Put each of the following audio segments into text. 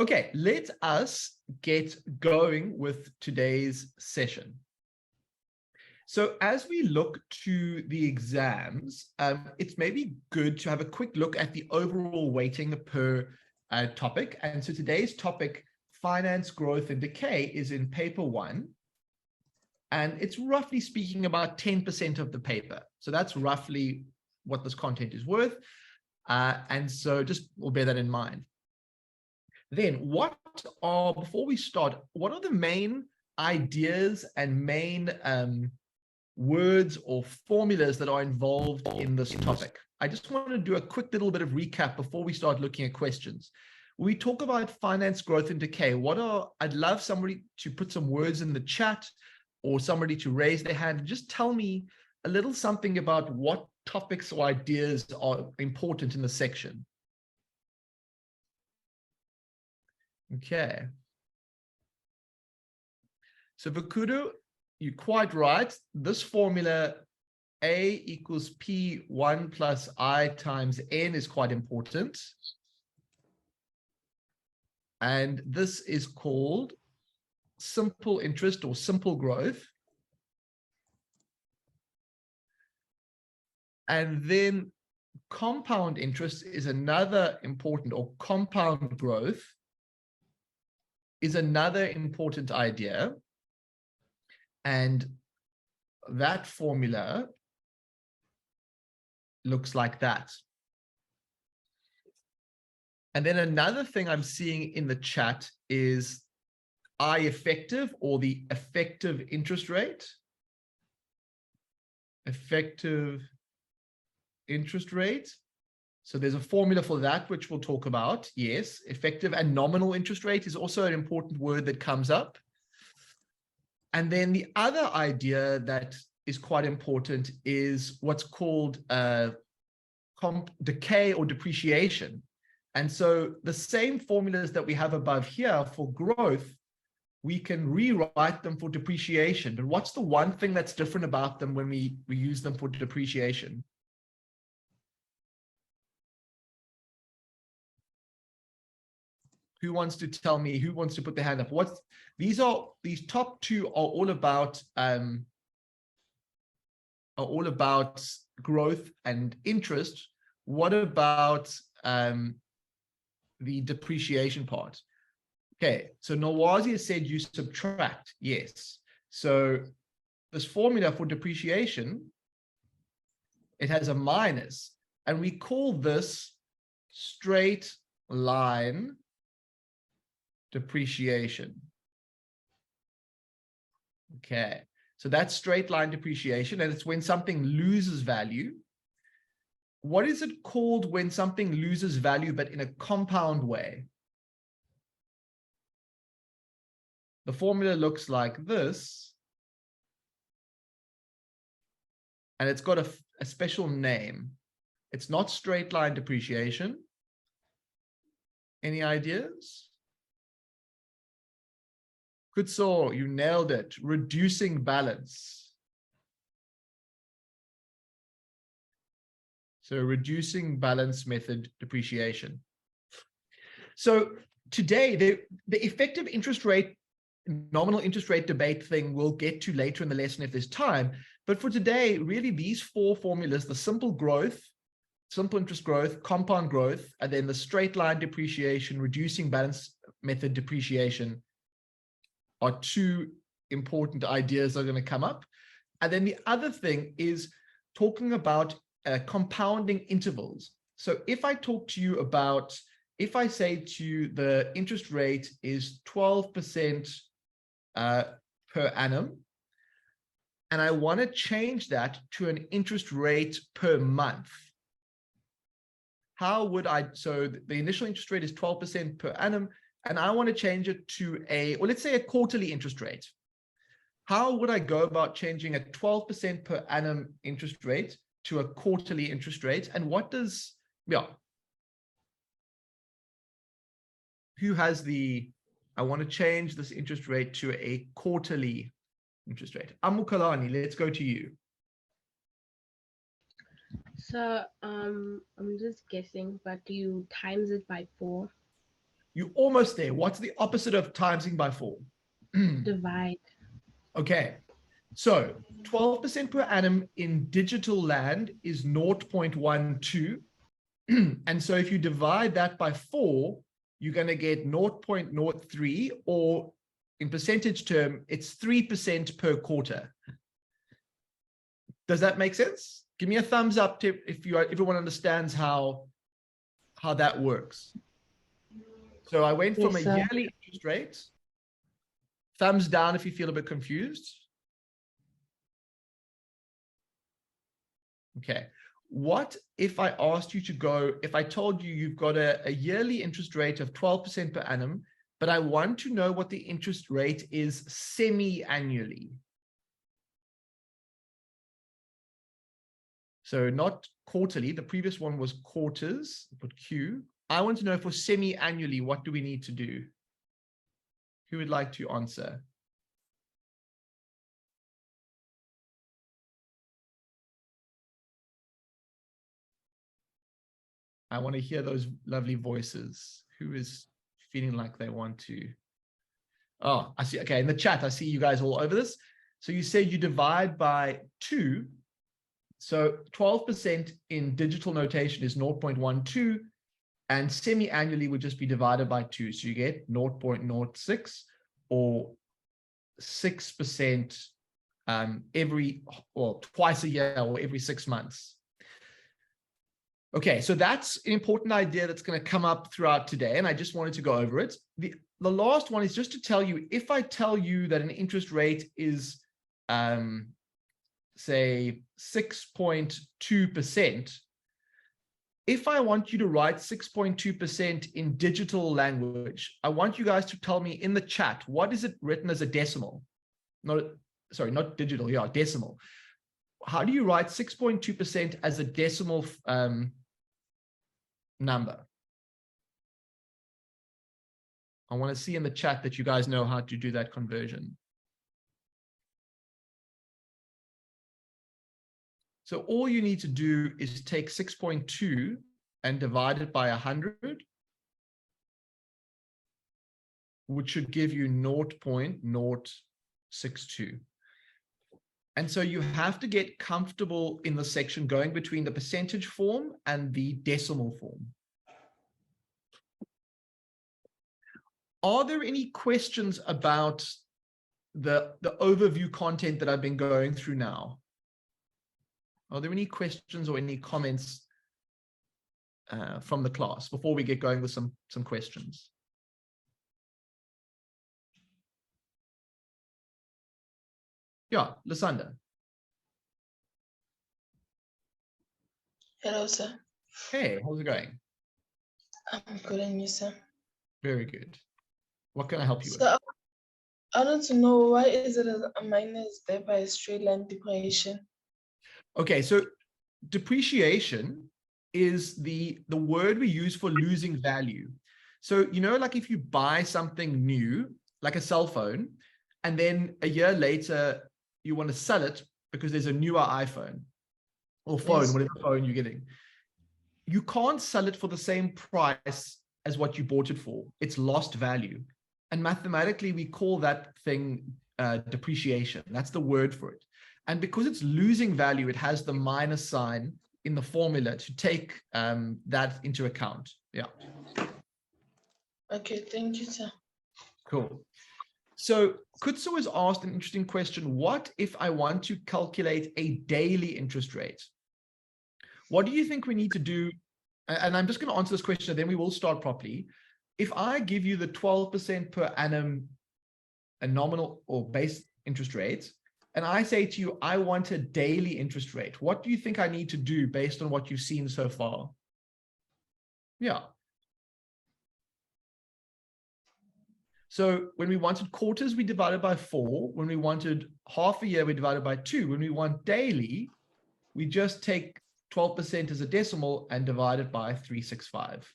Okay, let us get going with today's session. So as we look to the exams, it's maybe good to have a quick look at the overall weighting per topic. And so today's topic, finance, growth, and decay, is in paper 1. And it's roughly speaking about 10% of the paper. So that's roughly what this content is worth. And so just we'll bear that in mind. Then before we start, what are the main ideas and main words or formulas that are involved in this topic? I just want to do a quick little bit of recap before we start looking at questions. We talk about finance, growth, and decay. I'd love somebody to put some words in the chat or somebody to raise their hand and just tell me a little something about what topics or ideas are important in the section. Okay. So Vakuru, you're quite right. This formula, A equals P1 plus I times N, is quite important. And this is called simple interest or simple growth. And then compound interest is another important, or compound growth is another important idea. And that formula looks like that. And then another thing I'm seeing in the chat is I effective, or the effective interest rate. Effective interest rate. So there's a formula for that, which we'll talk about. Yes, effective and nominal interest rate is also an important word that comes up. And then the other idea that is quite important is what's called decay or depreciation. And so the same formulas that we have above here for growth, we can rewrite them for depreciation. But what's the one thing that's different about them when we use them for depreciation? Who wants to tell me? Who wants to put their hand up? These top two are all about growth and interest. What about the depreciation part? Okay, so Nawazi has said you subtract. Yes. So this formula for depreciation, it has a minus, and we call this straight line depreciation. Okay, so that's straight line depreciation, and it's when something loses value. What is it called when something loses value but in a compound way? The formula looks like this, and it's got a special name. It's not straight line depreciation. Any ideas? Kutso, you nailed it. Reducing balance. So reducing balance method depreciation. So today, the effective interest rate, nominal interest rate debate thing we'll get to later in the lesson if there's time. But for today, really these four formulas, the simple growth, simple interest growth, compound growth, and then the straight line depreciation, reducing balance method depreciation, are two important ideas that are going to come up. And then the other thing is talking about compounding intervals. So if I talk to you about, if I say to you the interest rate is 12% per annum, and I want to change that to an interest rate per month, how would I, so the initial interest rate is 12% per annum, and I want to change it to or let's say a quarterly interest rate. How would I go about changing a 12% per annum interest rate to a quarterly interest rate? And what does, who has I want to change this interest rate to a quarterly interest rate? Amukalani, let's go to you. So I'm just guessing, but you times it by 4. You're almost there. What's the opposite of timesing by 4? Divide. Okay. So 12% per annum in digital land is 0.12. And so if you divide that by 4, you're going to get 0.03, or in percentage term, it's 3% per quarter. Does that make sense? Give me a thumbs up if everyone understands how that works. So I went from a yearly interest rate. Thumbs down if you feel a bit confused. Okay. What if I asked you to go, if I told you you've got a yearly interest rate of 12% per annum, but I want to know what the interest rate is semi-annually? So not quarterly. The previous one was quarters, put Q. I want to know for semi-annually, what do we need to do? Who would like to answer? I want to hear those lovely voices. Who is feeling like they want to? Oh, I see. Okay, in the chat, I see you guys all over this. So you said you divide by 2. So 12% in digital notation is 0.12, and semi-annually would just be divided by 2. So you get 0.06, or 6% twice a year, or every 6 months. Okay, so that's an important idea that's going to come up throughout today, and I just wanted to go over it. The last one is just to tell you, if I tell you that an interest rate is, say, 6.2%, if I want you to write 6.2% in digital language, I want you guys to tell me in the chat, what is it written as a decimal? Not digital, yeah, decimal. How do you write 6.2% as a decimal number? I want to see in the chat that you guys know how to do that conversion. So all you need to do is take 6.2 and divide it by 100, which should give you 0.062. And so you have to get comfortable in the section going between the percentage form and the decimal form. Are there any questions about the overview content that I've been going through now? Are there any questions or any comments from the class before we get going with some questions? Yeah, Lasanda. Hello, sir. Hey, how's it going? I'm good, and you, sir? Very good. What can I help you with? So, I want to know, why is it a minus there by a straight line depreciation? Okay, so depreciation is the word we use for losing value. So, you know, like if you buy something new, like a cell phone, and then a year later you want to sell it because there's a newer iPhone or phone, Yes. whatever phone you're getting, you can't sell it for the same price as what you bought it for. It's lost value. And mathematically, we call that thing depreciation. That's the word for it. And because it's losing value, it has the minus sign in the formula to take that into account. Yeah. Okay, thank you, sir. Cool. So Kutso has asked an interesting question. What if I want to calculate a daily interest rate? What do you think we need to do? And I'm just going to answer this question, and then we will start properly. If I give you the 12% per annum, a nominal or base interest rate, and I say to you, I want a daily interest rate, what do you think I need to do based on what you've seen so far? Yeah. So when we wanted quarters, we divided by 4. When we wanted half a year, we divided by 2. When we want daily, we just take 12% as a decimal and divide it by 365.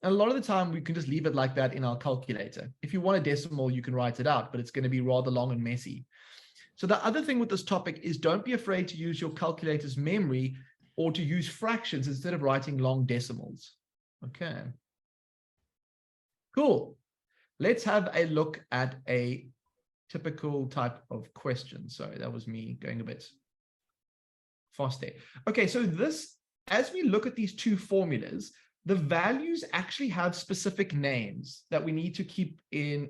And a lot of the time, we can just leave it like that in our calculator. If you want a decimal, you can write it out, but it's going to be rather long and messy. So the other thing with this topic is, don't be afraid to use your calculator's memory or to use fractions instead of writing long decimals. Okay. Cool. Let's have a look at a typical type of question. Sorry, that was me going a bit fast there. Okay, so this, as we look at these two formulas, the values actually have specific names that we need to keep in,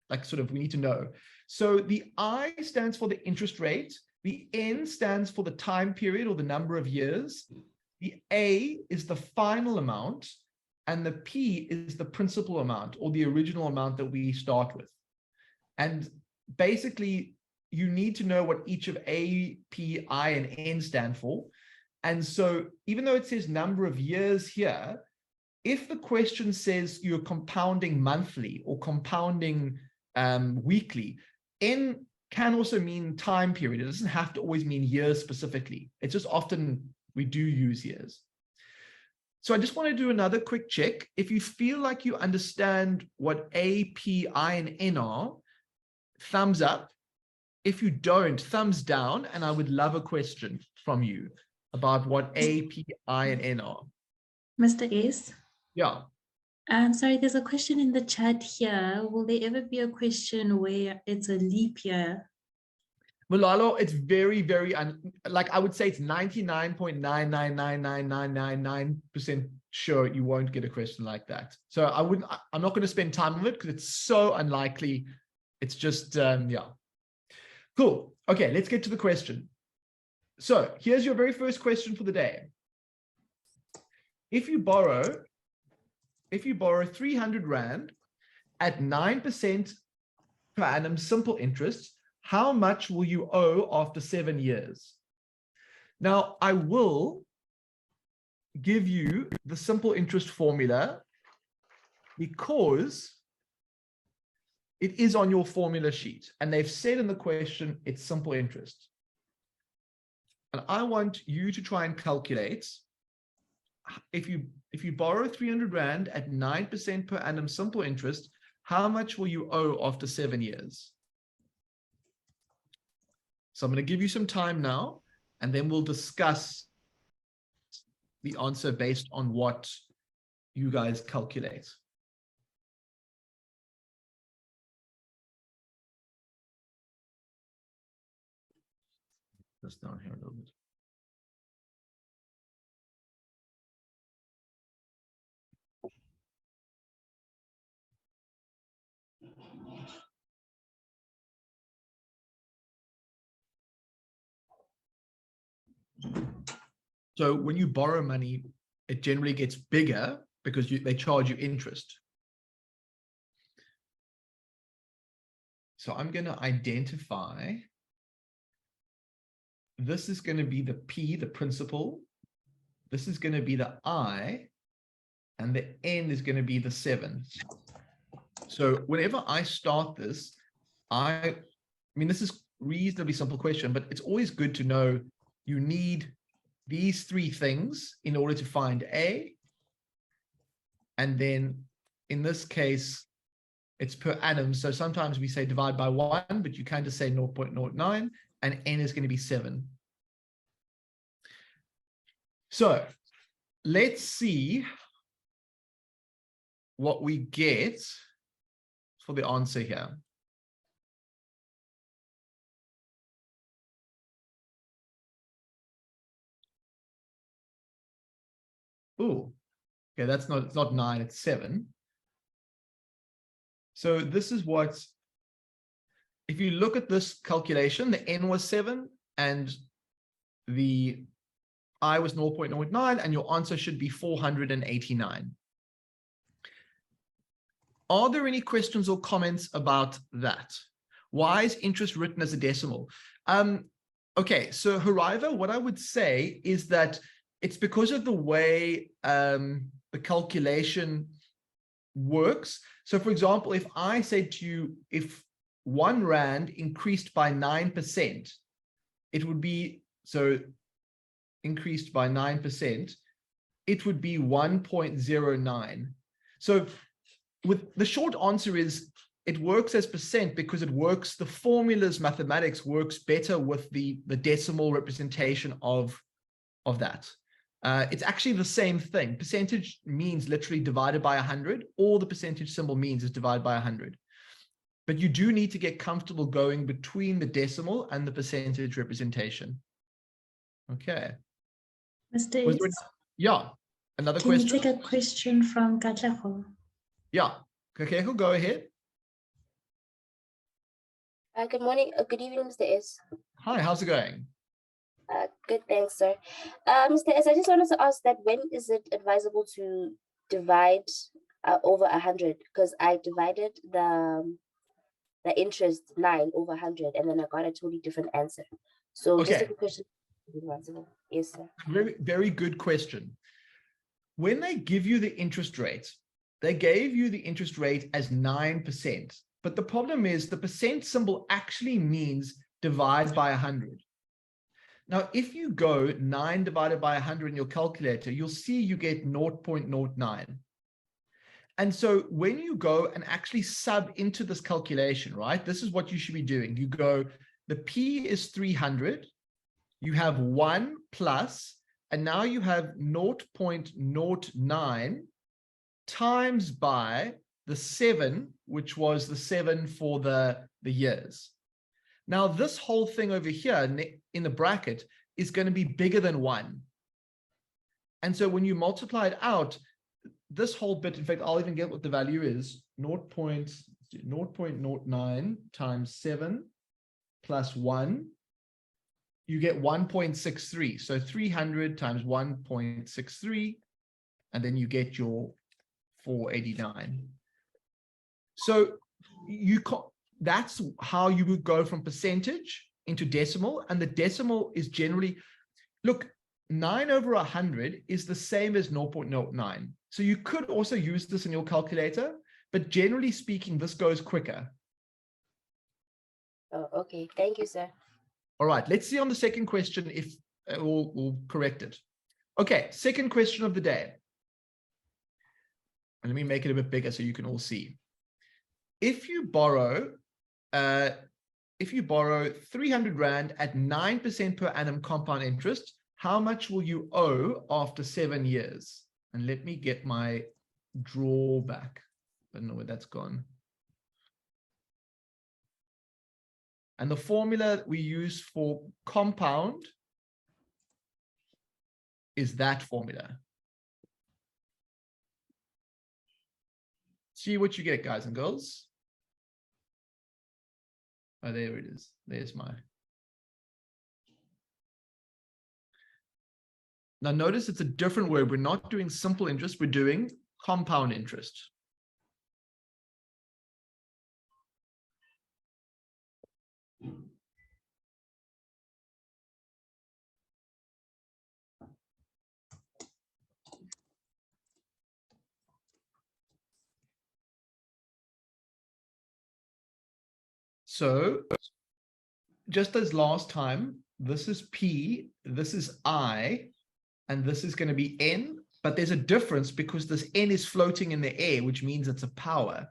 like sort of we need to know. So the I stands for the interest rate, the N stands for the time period or the number of years, the A is the final amount, and the P is the principal amount or the original amount that we start with. And basically, you need to know what each of A, P, I, and N stand for. And so even though it says number of years here, if the question says you're compounding monthly or compounding weekly, N can also mean time period. It doesn't have to always mean years specifically. It's just often we do use years. So I just want to do another quick check. If you feel like you understand what A, P, I, and N are, thumbs up. If you don't, thumbs down. And I would love a question from you about what A, P, I, and N are. Mr. Ace? Yeah. Sorry, there's a question in the chat here. Will there ever be a question where it's a leap year? Malalo, it's very, very, like I would say it's 99.9999999% sure you won't get a question like that. So I'm not going to spend time on it because it's so unlikely. It's just, yeah. Cool. Okay, let's get to the question. So here's your very first question for the day. If you borrow 300 Rand at 9% per annum simple interest, how much will you owe after 7 years? Now, I will give you the simple interest formula because it is on your formula sheet. And they've said in the question, it's simple interest. And I want you to try and calculate, if you borrow 300 Rand at 9% per annum simple interest, how much will you owe after 7 years? So I'm going to give you some time now, and then we'll discuss the answer based on what you guys calculate. Just down here a little bit. So when you borrow money, it generally gets bigger because they charge you interest. So I'm going to identify, this is going to be the P, the principal. This is going to be the I, and the N is going to be the 7. So whenever I start this, I mean, this is reasonably simple question, but it's always good to know you need these 3 things in order to find A. And then in this case, it's per annum. So sometimes we say divide by 1, but you can just say 0.09, and N is going to be 7. So let's see what we get for the answer here. Oh, okay, it's not 9, it's 7. So this is what, if you look at this calculation, the N was 7 and the I was 0.09, and your answer should be 489. Are there any questions or comments about that? Why is interest written as a decimal? Okay, so Hariva, what I would say is that it's because of the way the calculation works. So for example, if I said to you, if 1 Rand increased by 9%, it would be, so increased by 9%, it would be 1.09. So with the short answer is it works as percent because it works, the formulas mathematics works better with the decimal representation of that. It's actually the same thing. Percentage means literally divided by 100. All the percentage symbol means is divided by 100. But you do need to get comfortable going between the decimal and the percentage representation. Okay. Mr. Was there, S, yeah, another can question? you take a question from Katlego? Yeah. Okay, go ahead. Good morning. Good evening, Mr. S. Hi, how's it going? Good, thanks, sir. Mr. S, I just wanted to ask that when is it advisable to divide over 100? Because I divided the interest 9 over 100, and then I got a totally different answer. So just a Okay. quick question. Yes, sir. Very, very good question. When they give you the interest rate, they gave you the interest rate as 9%. But the problem is the percent symbol actually means divide by 100. Now, if you go 9 divided by 100 in your calculator, you'll see you get 0.09. And so when you go and actually sub into this calculation, right, this is what you should be doing. You go, the P is 300, you have 1 plus, and now you have 0.09 times by the 7, which was the 7 for the years. Now, this whole thing over here in the bracket is going to be bigger than 1. And so when you multiply it out, this whole bit, in fact, I'll even get what the value is, 0.09 times 7 plus 1, you get 1.63. So 300 times 1.63, and then you get your 489. So that's how you would go from percentage into decimal, and the decimal is generally, look, 9 over 100 is the same as 0.09. So you could also use this in your calculator, but generally speaking, this goes quicker. Oh, okay. Thank you, sir. All right, let's see on the second question if we'll correct it. Okay, second question of the day. And let me make it a bit bigger so you can all see. If you borrow 300 Rand at 9% per annum compound interest, how much will you owe after 7 years? And let me get my draw back. I don't know where that's gone. And the formula we use for compound is that formula. See what you get, guys and girls. Oh, there it is. There's my. Now notice it's a different word. We're not doing simple interest. We're doing compound interest. So just as last time, this is P, this is I, and this is going to be N, but there's a difference because this N is floating in the air, which means it's a power.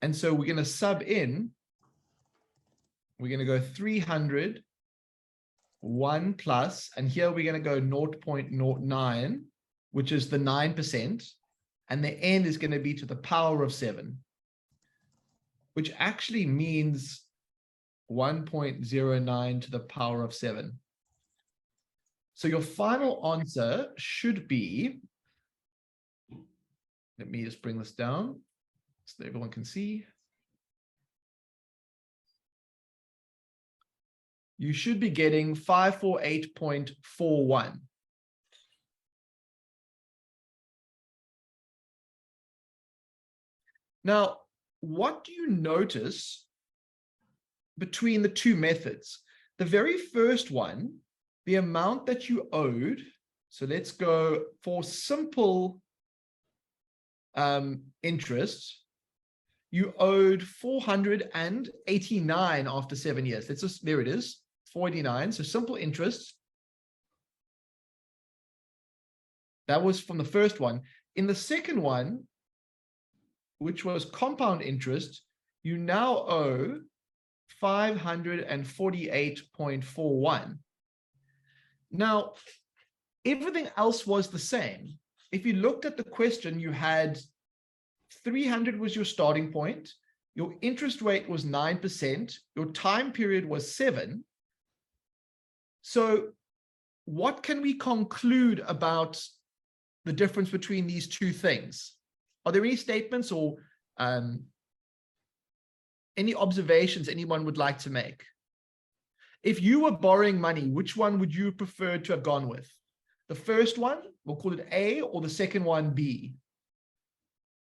And so we're going to sub in, we're going to go 300, 1 plus, and here we're going to go 0.09, which is the 9%, and the N is going to be to the power of 7, which actually means 1.09 to the power of 7. So your final answer should be, let me just bring this down so that everyone can see. You should be getting 548.41. Now, what do you notice between the two methods? The very first one, the amount that you owed, so let's go for simple interest, you owed 489 after 7 years. Let's just, there it is, 489. So simple interest. That was from the first one. In the second one, which was compound interest, you now owe 548.41. Now, everything else was the same. If you looked at the question, you had 300 was your starting point. Your interest rate was 9%. Your time period was 7. So what can we conclude about the difference between these two things? Are there any statements or any observations anyone would like to make? If you were borrowing money, which one would you prefer to have gone with? The first one, we'll call it A, or the second one, B?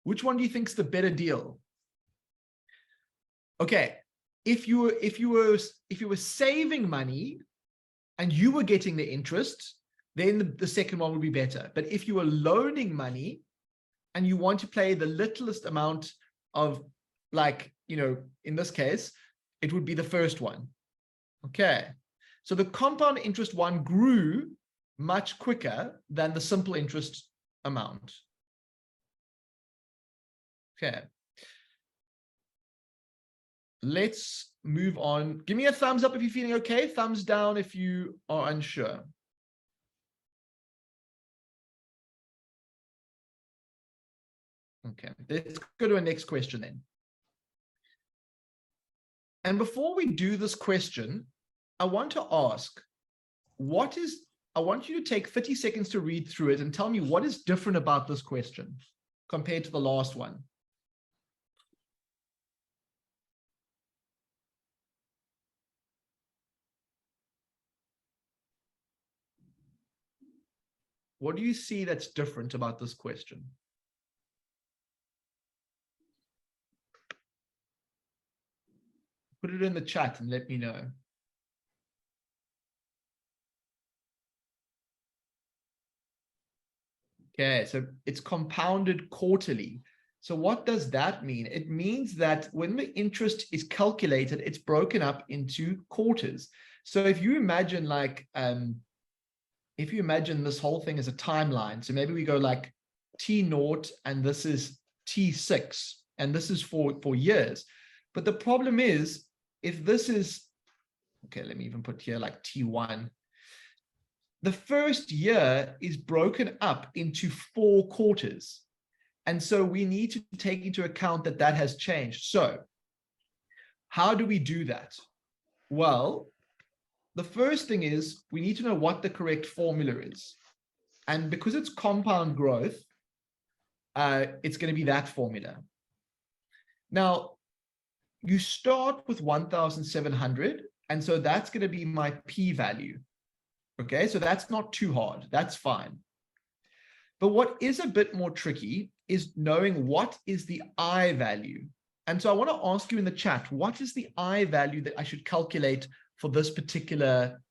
Which one do you think is the better deal? Okay, if you were saving money and you were getting the interest, then the second one would be better. But if you were loaning money and you want to pay the littlest amount of, like, in this case, it would be the first one. Okay, so the compound interest one grew much quicker than the simple interest amount. Okay. Let's move on. Give me a thumbs up if you're feeling okay. Thumbs down if you are unsure. Okay, let's go to our next question then. And before we do this question, I want to ask, I want you to take 30 seconds to read through it and tell me what is different about this question compared to the last one. What do you see that's different about this question? Put it in the chat and let me know. Okay, so it's compounded quarterly. So what does that mean? It means that when the interest is calculated, it's broken up into quarters. So if you imagine if you imagine this whole thing as a timeline, so maybe we go like T0 and this is T6, and this is for years. But the problem is, if this is, okay, let me even put here like T1. The first year is broken up into 4 quarters. And so we need to take into account that that has changed. So how do we do that? Well, the first thing is we need to know what the correct formula is. And because it's compound growth, it's going to be that formula. Now, you start with 1,700. And so that's going to be my p-value. Okay, so that's not too hard. That's fine. But what is a bit more tricky is knowing what is the I value. And so I want to ask you in the chat, what is the I value that I should calculate for this particular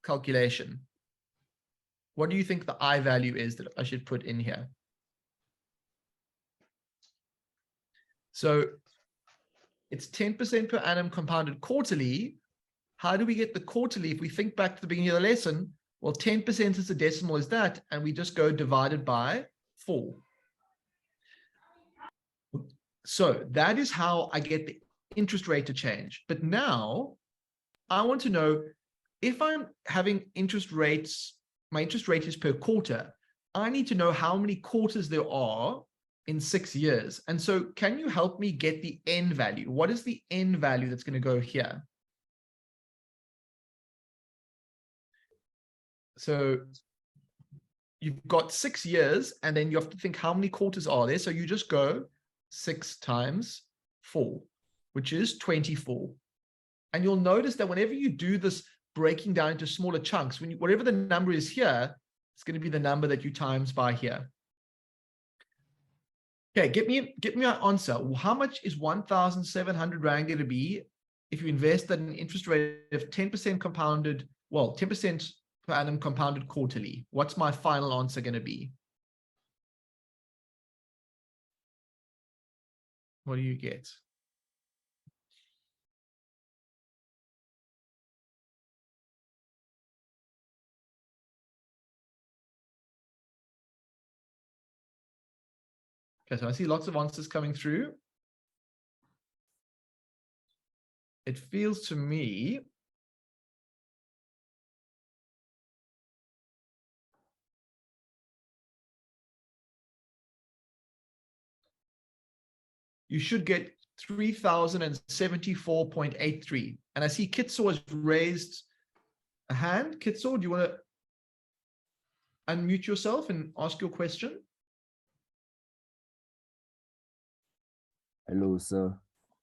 calculation? What do you think the I value is that I should put in here? So it's 10% per annum compounded quarterly. How do we get the quarterly? If we think back to the beginning of the lesson, well, 10% is the decimal is that, and we just go divided by 4. So that is how I get the interest rate to change. But now I want to know if I'm having interest rates, my interest rate is per quarter. I need to know how many quarters there are in 6 years. And so can you help me get the N value? What is the N value that's going to go here? So you've got 6 years, and then you have to think how many quarters are there. So you just go 6 times 4, which is 24. And you'll notice that whenever you do this breaking down into smaller chunks, whatever the number is here, it's going to be the number that you times by here. Okay, get me an answer. How much is 1,700 Rand going to be if you invest at an interest rate of 10% compounded, well, 10% per annum compounded quarterly? What's my final answer going to be? What do you get? Okay, so I see lots of answers coming through. It feels to me you should get 3,074.83. And I see Kitso has raised a hand. Kitso, do you want to unmute yourself and ask your question? Hello, sir.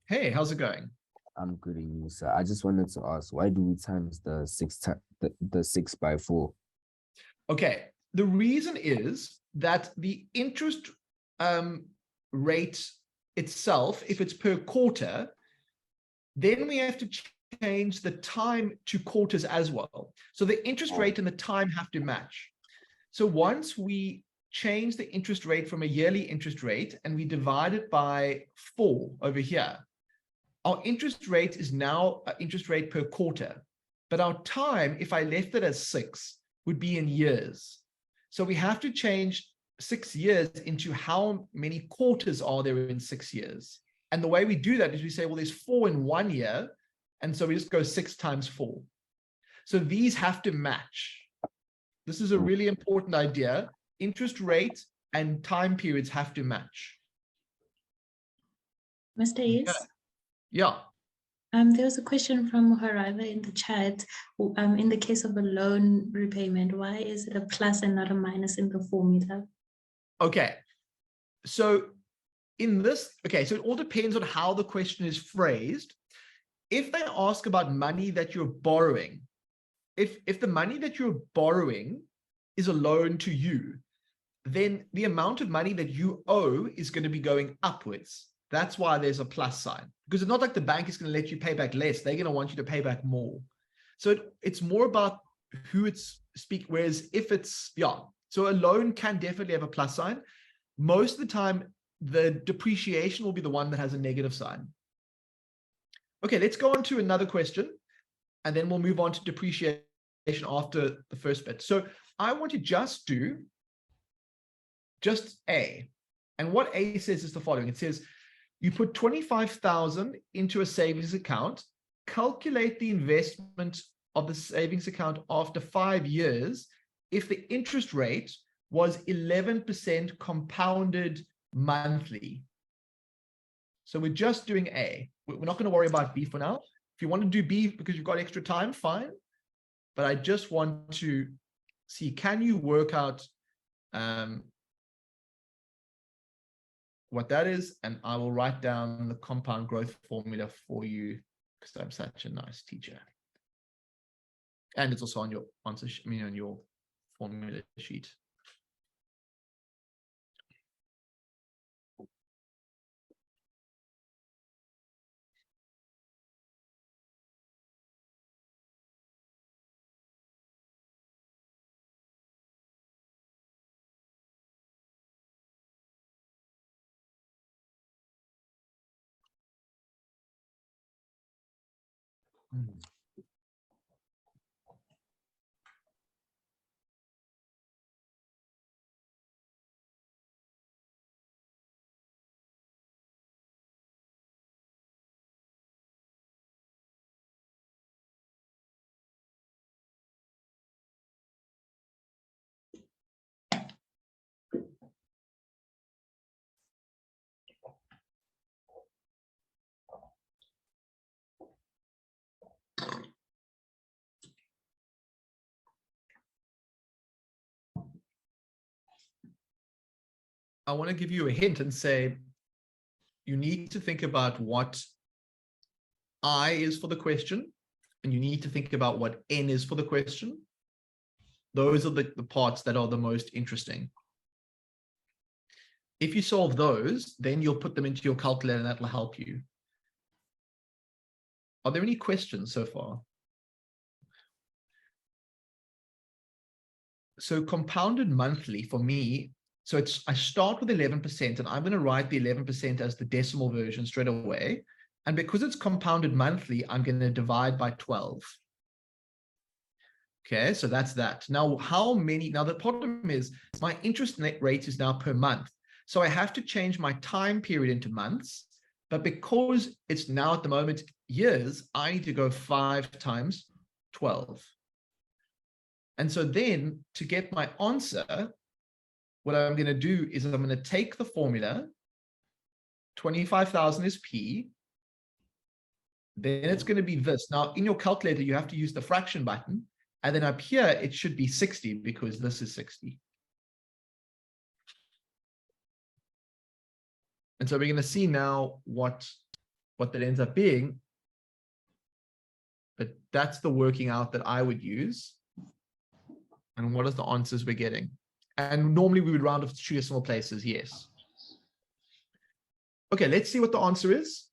Hey, how's it going? I'm good and you, sir. I just wanted to ask, why do we times the 6 by 4? Okay, the reason is that the interest rate itself, if it's per quarter, then we have to change the time to quarters as well. So the interest rate and the time have to match. So once we change the interest rate from a yearly interest rate and we divide it by 4 over here, our interest rate is now an interest rate per quarter. But our time, if I left it as 6, would be in years. So we have to change 6 years into how many quarters are there in 6 years. And the way we do that is we say, well, there's 4 in 1 year. And so we just go 6 times 4. So these have to match. This is a really important idea. Interest rate and time periods have to match. Mr. Yes? Yeah. There was a question from Hariva in the chat. In the case of a loan repayment, why is it a plus and not a minus in the formula? Okay. So in this, okay, so it all depends on how the question is phrased. If they ask about money that you're borrowing, if the money that you're borrowing is a loan to you, then the amount of money that you owe is going to be going upwards. That's why there's a plus sign, because it's not like the bank is going to let you pay back less. They're going to want you to pay back more. So it's more about who it's speaking. Whereas if it's, yeah, so a loan can definitely have a plus sign. Most of the time, the depreciation will be the one that has a negative sign. Okay, let's go on to another question, and then we'll move on to depreciation after the first bit. So I want to just do just A. And what A says is the following. It says, you put 25,000 into a savings account, calculate the investment of the savings account after 5 years if the interest rate was 11% compounded monthly. So we're just doing A. We're not going to worry about B for now. If you want to do B because you've got extra time, fine. But I just want to see, can you work out what that is? And I will write down the compound growth formula for you because I'm such a nice teacher. And it's also on your answer, on your formula sheet. I want to give you a hint and say, you need to think about what I is for the question, and you need to think about what N is for the question. Those are the parts that are the most interesting. If you solve those, then you'll put them into your calculator and that will help you. Are there any questions so far? So compounded monthly for me, so I start with 11%, and I'm going to write the 11% as the decimal version straight away. And because it's compounded monthly, I'm going to divide by 12. Okay, so that's that. Now, now the problem is my interest rate is now per month. So I have to change my time period into months. But because it's now at the moment years, I need to go 5 times 12. And so then to get my answer, what I'm going to do is I'm going to take the formula 25,000 is P. Then it's going to be this. Now, in your calculator, you have to use the fraction button. And then up here, it should be 60 because this is 60. And so we're going to see now what that ends up being. But that's the working out that I would use. And what are the answers we're getting? And normally we would round off to 2 decimal places, yes. Okay, let's see what the answer is.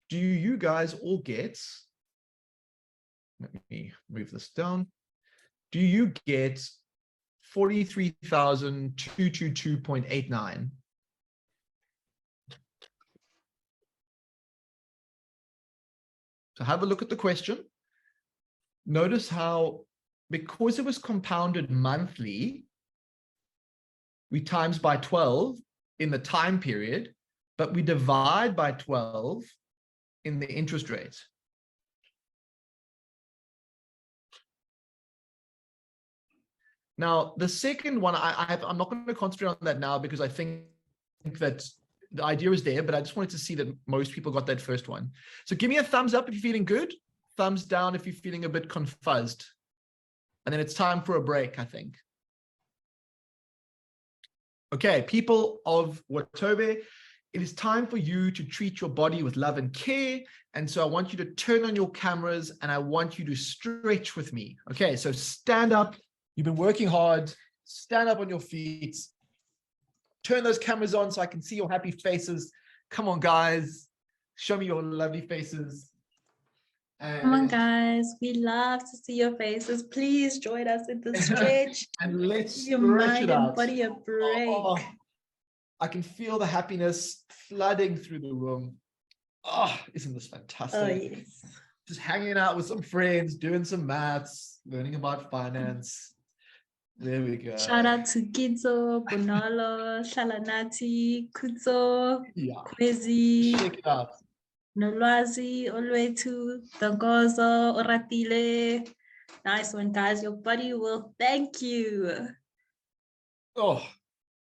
Do you guys all get, let me move this down. Do you get 43,222.89? So have a look at the question. Notice how, because it was compounded monthly, we times by 12 in the time period, but we divide by 12 in the interest rate. Now, the second one, I'm not going to concentrate on that now because I think that the idea is there, but I just wanted to see that most people got that first one. So give me a thumbs up if you're feeling good, thumbs down if you're feeling a bit confused. And then it's time for a break, I think. Okay, people of Watobe, it is time for you to treat your body with love and care. And so I want you to turn on your cameras and I want you to stretch with me. Okay, so stand up. You've been working hard. Stand up on your feet. Turn those cameras on so I can see your happy faces. Come on, guys. Show me your lovely faces. And Come on, guys. We love to see your faces. Please join us in the stretch. and let's Give your stretch mind it and out. body a break. Oh, I can feel the happiness flooding through the room. Oh, isn't this fantastic? Oh, yes. Just hanging out with some friends, doing some maths, learning about finance. There we go. Shout out to Gizo, Bonolo, Shalanati, Kuzo, Yeah, Kwezi, check it out. Nolwazi, Olwetu, Dangozo, Oratile. Nice one, guys. Your body will thank you. Oh,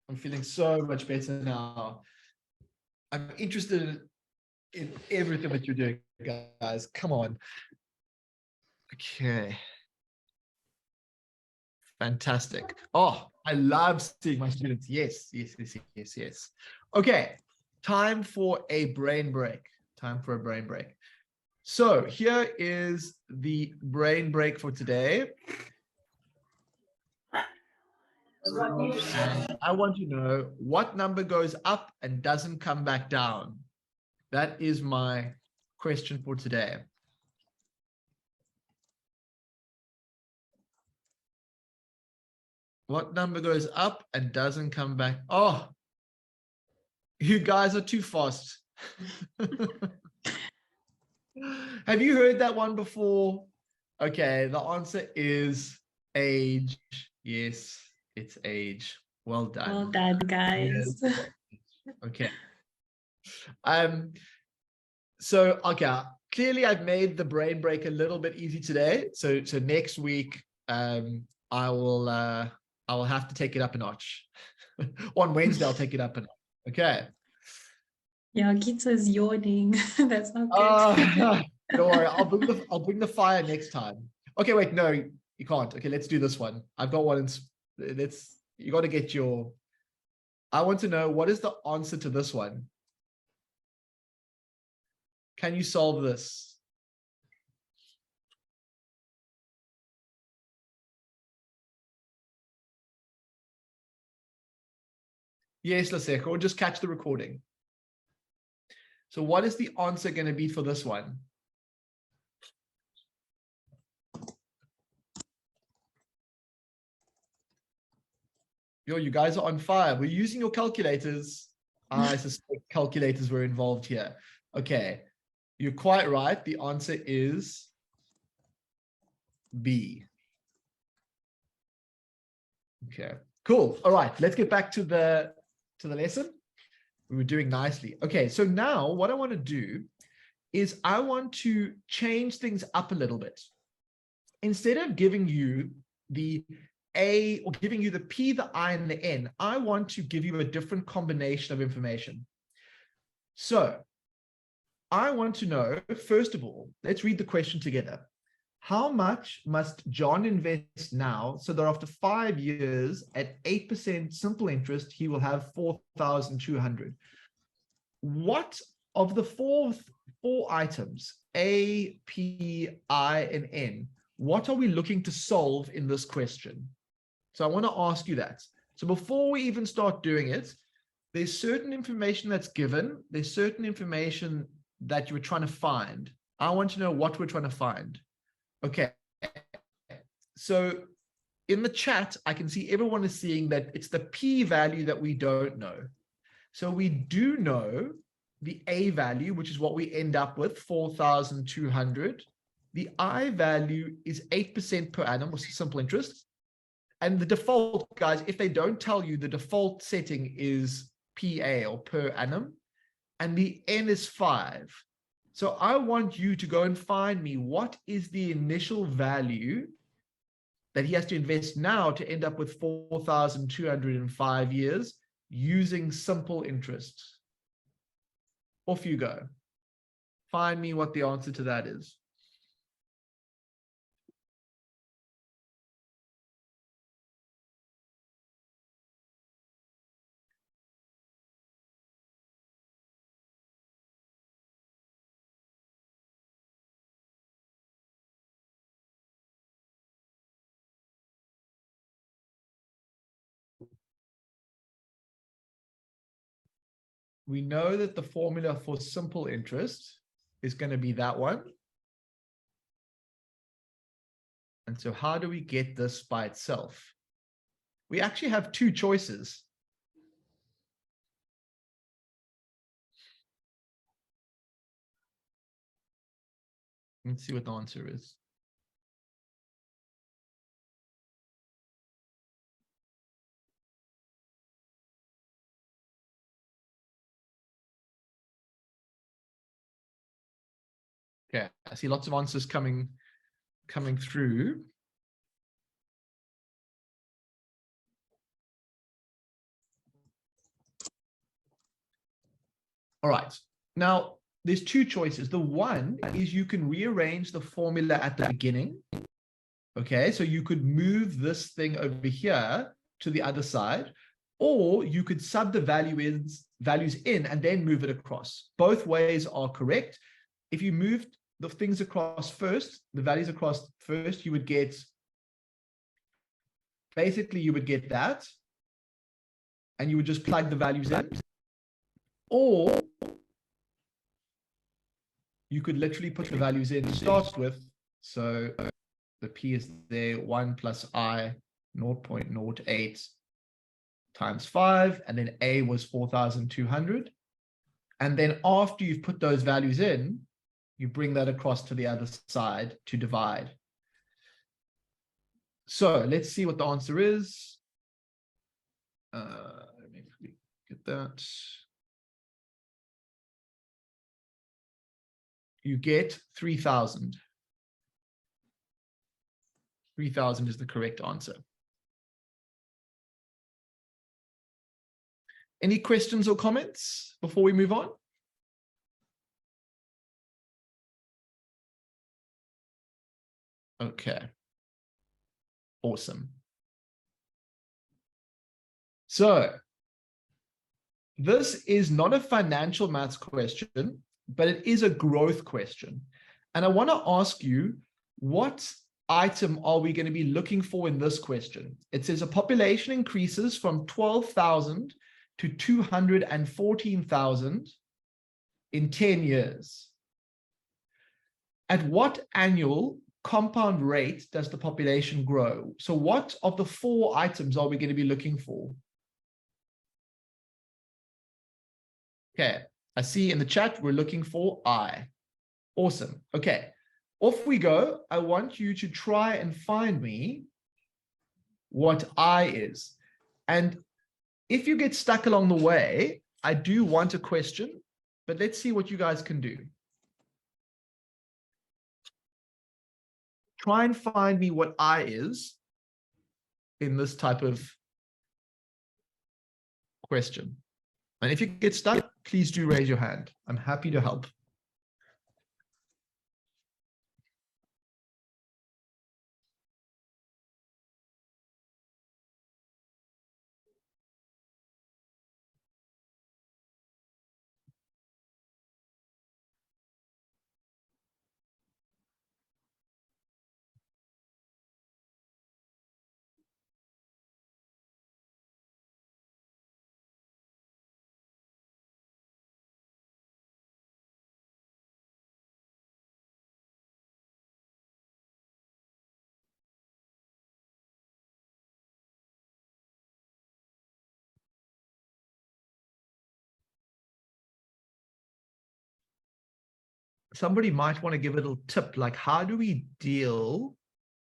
I'm feeling so much better now. I'm interested in everything that you're doing, guys. Come on. Okay. Fantastic. Oh, I love seeing my students. Yes, yes, yes, yes, yes. Okay, time for a brain break. Time for a brain break. So here is the brain break for today. And I want to know what number goes up and doesn't come back down. That is my question for today. What number goes up and doesn't come back? Oh, you guys are too fast. Have you heard that one before? Okay, the answer is age. Yes, it's age. Well done. Well done, guys. Yes. Okay. So okay, clearly I've made the brain break a little bit easy today. So next week, I will have to take it up a notch. On Wednesday, I'll take it up a notch. Okay. Yeah, Gizo is yawning. That's not good. Don't worry, I'll bring the fire next time. Okay, wait, no, you can't. Okay, let's do this one. I've got one. You got to get your. I want to know what is the answer to this one. Can you solve this? Yes, Laseko, or just catch the recording. So what is the answer going to be for this one? Yo, you guys are on fire. We're using your calculators. I suspect calculators were involved here. Okay, you're quite right. The answer is B. Okay, cool. All right, let's get back to the lesson. We were doing nicely. Okay, so now what I want to do is I want to change things up a little bit. Instead of giving you the A or giving you the P, the I, and the N, I want to give you a different combination of information. So I want to know, first of all, let's read the question together. How much must John invest now so that after 5 years at 8% simple interest, he will have 4,200? What of the four items, A, P, I, and N, what are we looking to solve in this question? So I want to ask you that. So before we even start doing it, there's certain information that's given. There's certain information that you were trying to find. I want to know what we're trying to find. Okay. So in the chat, I can see everyone is seeing that it's the P value that we don't know. So we do know the A value, which is what we end up with, 4,200. The I value is 8% per annum, which is simple interest. And the default, guys, if they don't tell you, the default setting is PA or per annum, and the N is 5. So I want you to go and find me what is the initial value that he has to invest now to end up with 4,205 years using simple interest. Off you go. Find me what the answer to that is. We know that the formula for simple interest is going to be that one. And so how do we get this by itself? We actually have two choices. Let's see what the answer is. Okay, I see lots of answers coming through. All right, now there's two choices. The one is you can rearrange the formula at the beginning. Okay, so you could move this thing over here to the other side, or you could sub the values in and then move it across. Both ways are correct. If you moved the things across first, the values across first, you would get, basically you would get that, and you would just plug the values in. Or you could literally put the values in to start with. So the P is there, 1 plus I, 0.08 times 5, and then A was 4,200. And then after you've put those values in, you bring that across to the other side to divide. So let's see what the answer is. Let me get that. You get 3,000. 3,000 is the correct answer. Any questions or comments before we move on? Okay. Awesome. So this is not a financial maths question, but it is a growth question. And I want to ask you, what item are we going to be looking for in this question? It says a population increases from 12,000 to 214,000 in 10 years. At what annual compound rate does the population grow? So what of the four items are we going to be looking for? Okay, I see in the chat we're looking for I. Awesome. Okay, off we go. I want you to try and find me what I is. And if you get stuck along the way, I do want a question, but let's see what you guys can do. Try and find me what I is in this type of question. And if you get stuck, please do raise your hand. I'm happy to help. Somebody might want to give a little tip, like how do we deal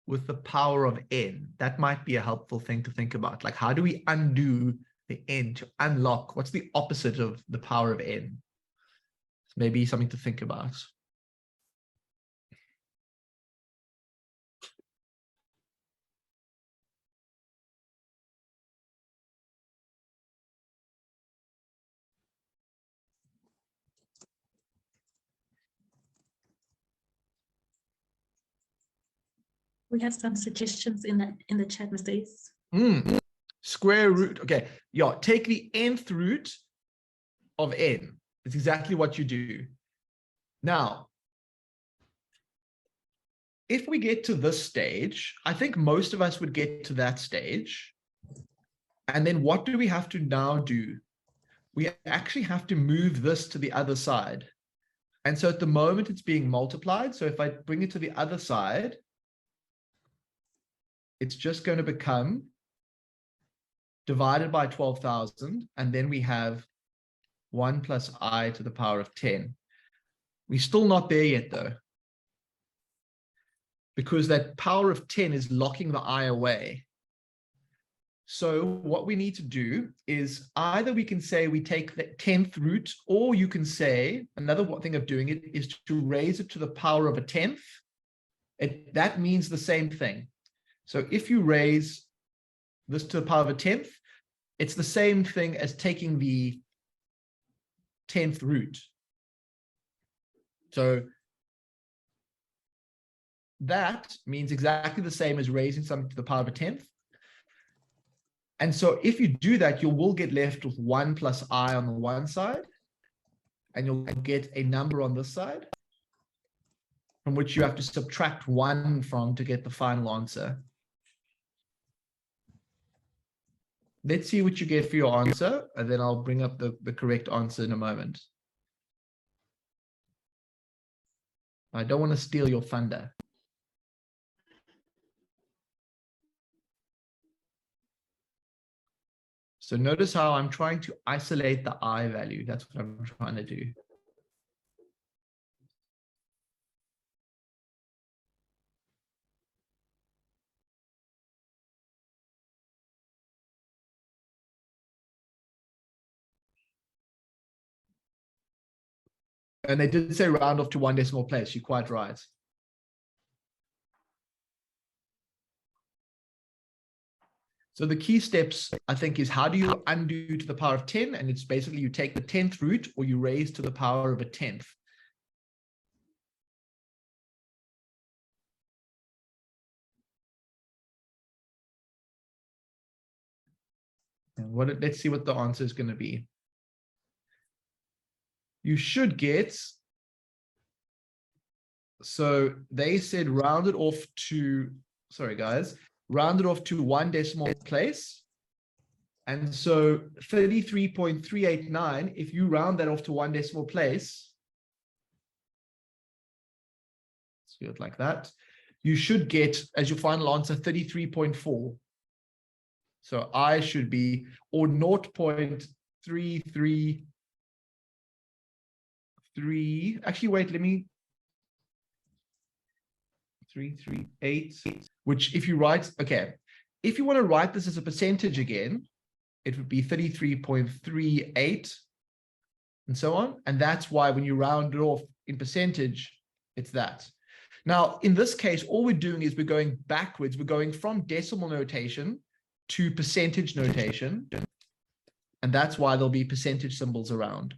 with the power of n? That might be a helpful thing to think about. Like how do we undo the n to unlock? What's the opposite of the power of n? Maybe something to think about. We have some suggestions in the chat, Mr. Ace. Square root. Okay, yeah, take the nth root of n. It's exactly what you do. Now, if we get to this stage, I think most of us would get to that stage. And then what do we have to now do? We actually have to move this to the other side. And so at the moment it's being multiplied. So if I bring it to the other side, it's just going to become divided by 12,000. And then we have 1 plus I to the power of 10. We're still not there yet though, because that power of 10 is locking the I away. So what we need to do is either we can say we take the 10th root, or you can say, another thing of doing it is to raise it to the power of a 10th. That means the same thing. So if you raise this to the power of a 10th, it's the same thing as taking the 10th root. So that means exactly the same as raising something to the power of a 10th. And so if you do that, you will get left with 1 plus I on the one side, and you'll get a number on this side, from which you have to subtract 1 from to get the final answer. Let's see what you get for your answer, and then I'll bring up the correct answer in a moment. I don't want to steal your thunder. So notice how I'm trying to isolate the I value. That's what I'm trying to do. And they did say round off to 1 decimal place. You're quite right. So the key steps, I think, is how do you undo to the power of 10? And it's basically you take the 10th root, or you raise to the power of a 10th. And let's see what the answer is going to be. You should get, so they said round it off to, sorry guys, round it off to 1 decimal place. And so 33.389, if you round that off to 1 decimal place, let's do it like that, you should get as your final answer 33.4. So I should be, or 0.333, actually wait, let me, 338, which if you write, okay, if you want to write this as a percentage again, it would be 33.38 and so on. And that's why when you round it off in percentage, it's that. Now, in this case, all we're doing is we're going backwards. We're going from decimal notation to percentage notation. And that's why there'll be percentage symbols around.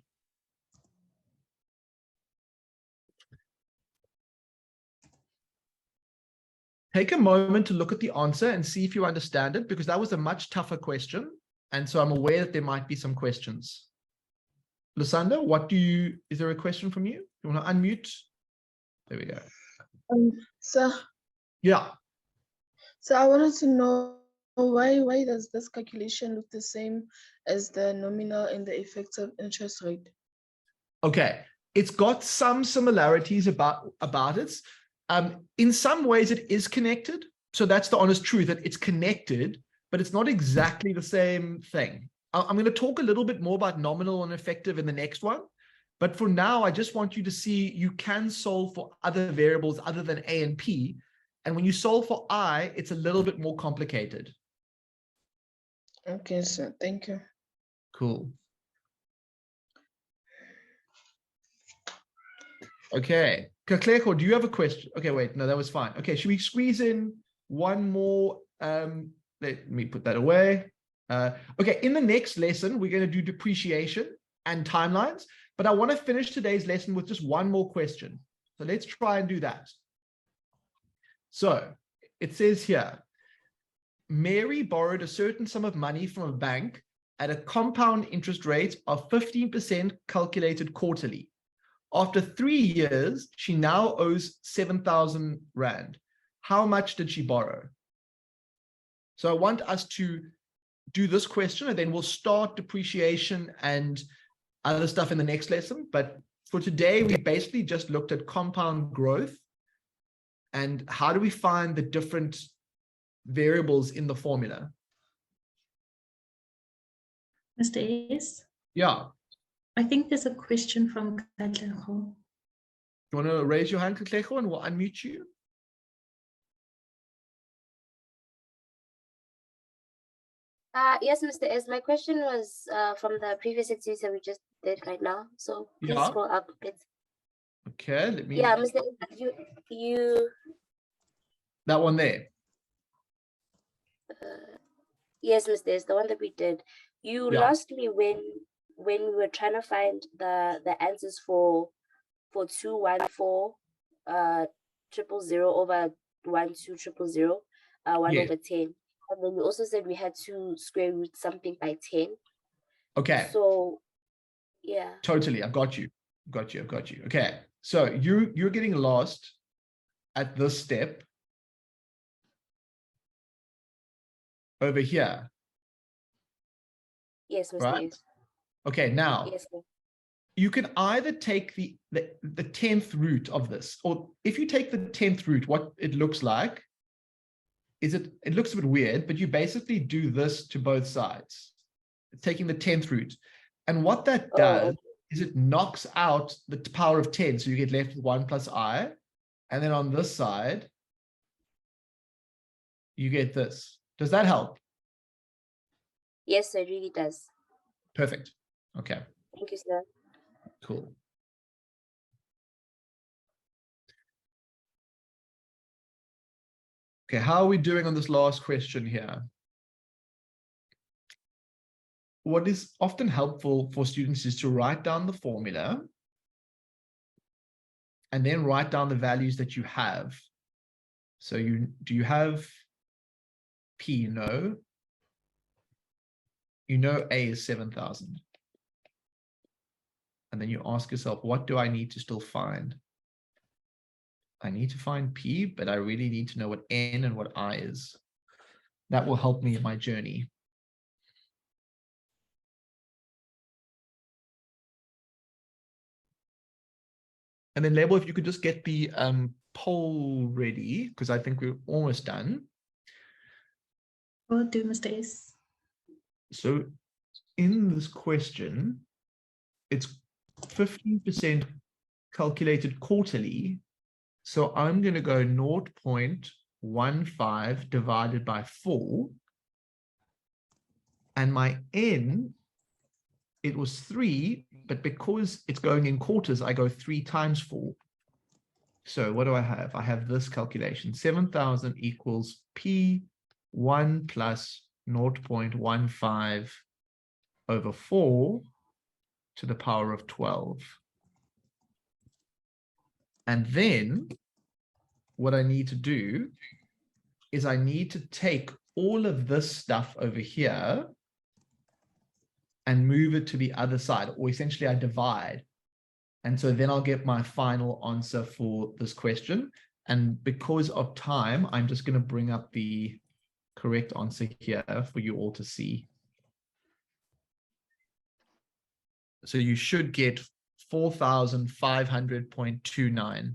take a moment to look at the answer and see if you understand it, because that was a much tougher question. And so I'm aware that there might be some questions. Lusanda, is there a question from you? You want to unmute? There we go. So Yeah. I wanted to know why does this calculation look the same as the nominal and the effective interest rate? Okay. It's got some similarities about it. In some ways it is connected. So that's the honest truth, that it's connected, but it's not exactly the same thing. I'm going to talk a little bit more about nominal and effective in the next one. But for now, I just want you to see you can solve for other variables other than A and P. And when you solve for I, it's a little bit more complicated. Okay, sir. Thank you. Cool. Okay. Kakleko, do you have a question? Okay, wait. No, that was fine. Okay, should we squeeze in one more? Let me put that away. Okay, in the next lesson, we're going to do depreciation and timelines. But I want to finish today's lesson with just one more question. So let's try and do that. So it says here, Mary borrowed a certain sum of money from a bank at a compound interest rate of 15% calculated quarterly. After 3 years, she now owes 7,000 Rand. How much did she borrow? So I want us to do this question, and then we'll start depreciation and other stuff in the next lesson. But for today, we basically just looked at compound growth and how do we find the different variables in the formula. Mr. S? Yeah. I think there's a question from Katlego. You want to raise your hand, Katlego, and we'll unmute you? Yes, Mr. S. My question was from the previous activity we just did right now. So please Yeah. scroll up a bit. Okay, let me. Yeah, Mr. S, you. That one there. Yes, Mr. S, the one that we did. You Yeah. lost me when we were trying to find the answers for 214 000 over 12 000 1 Yes. over 10. And then you also said we had to square root something by 10. Okay. So yeah. Totally. I've got you. Got you. I've got you. Okay. So you're getting lost at this step over here. Yes, Mr. Right? S. Okay. Now Yes, sir. you can either take the 10th root of this, or if you take the 10th root, what it looks like is it looks a bit weird, but you basically do this to both sides. It's taking the 10th root. And what that does is it knocks out the power of 10. So you get left with 1 plus I. And then on this side, you get this. Does that help? Yes, sir, it really does. Perfect. Okay, Thank you, sir. cool. Okay, how are we doing on this last question here? What is often helpful for students is to write down the formula and then write down the values that you have. So do you have P? No. You know A is 7,000. And then you ask yourself, what do I need to still find? I need to find P, but I really need to know what N and what I is. That will help me in my journey. And then Label, if you could just get the poll ready, because I think we're almost done. Will do, Mr. S. So in this question, it's 15% calculated quarterly. So I'm going to go 0.15 divided by 4. And my N, it was 3, but because it's going in quarters, I go 3 times 4. So what do I have? I have this calculation. 7,000 equals P1 plus 0.15 over 4 to the power of 12. And then what I need to do is I need to take all of this stuff over here and move it to the other side, or essentially I divide. And so then I'll get my final answer for this question. And because of time, I'm just going to bring up the correct answer here for you all to see. So you should get 4,500.29.